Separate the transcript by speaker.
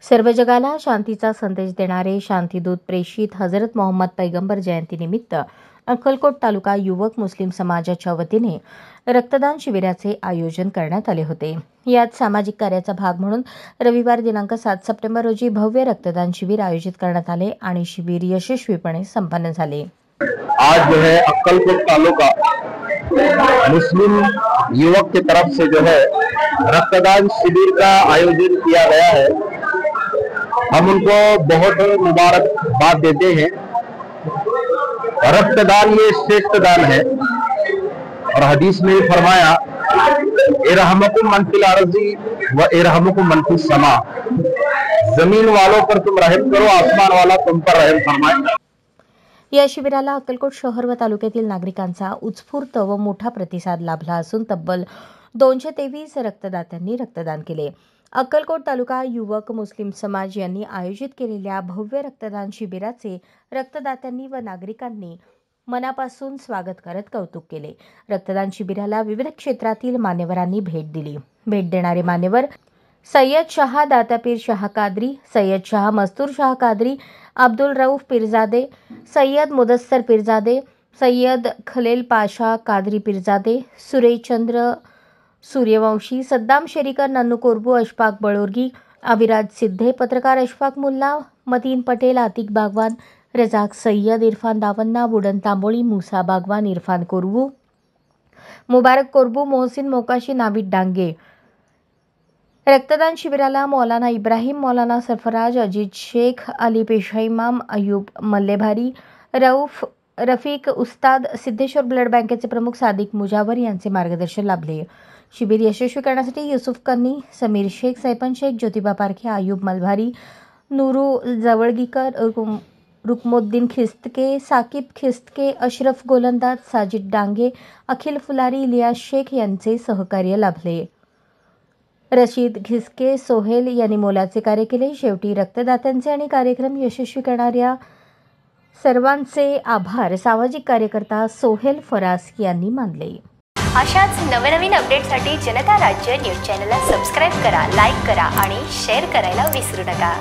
Speaker 1: सर्व जगाला शांतीचा संदेश देणारे शांतीदूत प्रेषित हजरत मोहम्मद पैगंबर जयंतीनिमित्त अक्कलकोट तालुका युवक मुस्लिम समाजाच्या वतीने रक्तदान शिबिराचे आयोजन करण्यात आले होते। यात सामाजिक कार्याचा भाग म्हणून रविवार दिनांक 7 सप्टेंबर रोजी भव्य रक्तदान शिबिर आयोजित करण्यात आले आणि शिबिर यशस्वीपणे संपन्न झाले।
Speaker 2: आज जो है अक्कलकोट तालुका मुस्लिम युवक की तरफ से जो है रक्तदान शिविर का आयोजन किया गया है। हम उनको बहुत मुबारकबाद देते हैं। रक्तदान ये श्रेष्ठ दान है और हदीस में फरमाया इरहमकुम मन फिल अर्ज़ी व इरहमकुम मन फिस समा। जमीन वालों पर तुम रहम करो, आसमान वाला तुम पर रहम फरमाए।
Speaker 1: या शिबिराला अक्कलकोट शहर व तालुक्यातील नागरिकांचा उत्स्फूर्त व मोठा प्रतिसाद लाभला असून तब्बल 223 रक्तदात्यांनी रक्तदान केले। अक्कलकोट तालुका युवक मुस्लिम समाज यांनी आयोजित केलेल्या भव्य रक्तदान शिबिराचे रक्तदात्यांनी व नागरिकांनी मनापासून स्वागत करत कौतुक केले। रक्तदान शिबिराला विविध क्षेत्रातील मान्यवरांनी भेट दिली। भेट देणारे मान्यवर सय्यद शाह दातापीर शाह कादरी, सय्यद शाह मस्तूर शाह कादरी, अब्दुल रऊफ पीरजादे, सय्यद मुदस्सर पीरजादे, सय्यद खलील पाशा कादरी पीरजादे, सुरेशचंद्र सूर्यवंशी, सद्दाम शेरीकर, नन्नू कोरबू, अशफाक बळोरगी, अविराज सिद्धे, पत्रकार अशफाक मुल्ला, मतीन पटेल, आतिक बागवान, रजाक सय्यद, इरफान दावन्ना, बुडन तांबोळी, मूसा बागवान, इरफान कोरबू, मुबारक कोरबू, मोहसिन मोकाशी, नाविद डांगे। रक्तदान शिबिराला मौलाना इब्राहिम, मौलाना सरफराज, अजीज शेख, अली पेशा इमाम, अयूब मल्लेभारी, रऊफ रफीक उस्ताद, सिद्धेश्वर ब्लड बँकेचे प्रमुख सादिक मुजावर यांचे मार्गदर्शन लाभले। शिबिर यशस्वी करण्यासाठी युसुफ कन्नी, समीर शेख, सैपन शेख, ज्योतिबा पारखे, अयूब मल्भारी, नूरू जवळगीकर, रुकमुद्दीन खिस्तके, साकिब खिस्तके, अशरफ गोलंदाज, साजिद डांगे, अखिल फुलारी, इलियास शेख यांचे सहकार्य लाभले। रशीद खिसके, सोहेल यांनी मोलाचे कार्य केले। शेवटी रक्तदात्यांचे आणि कार्यक्रम यशस्वी करणाऱ्या सर्वांचे आभार सामाजिक कार्यकर्ता सोहेल फरास यांनी मानले।
Speaker 3: अशाच नवनवीन अपडेटसाठी जनता राज्य न्यूज चॅनलला सबस्क्राईब करा, लाईक करा आणि शेअर करायला विसरू नका।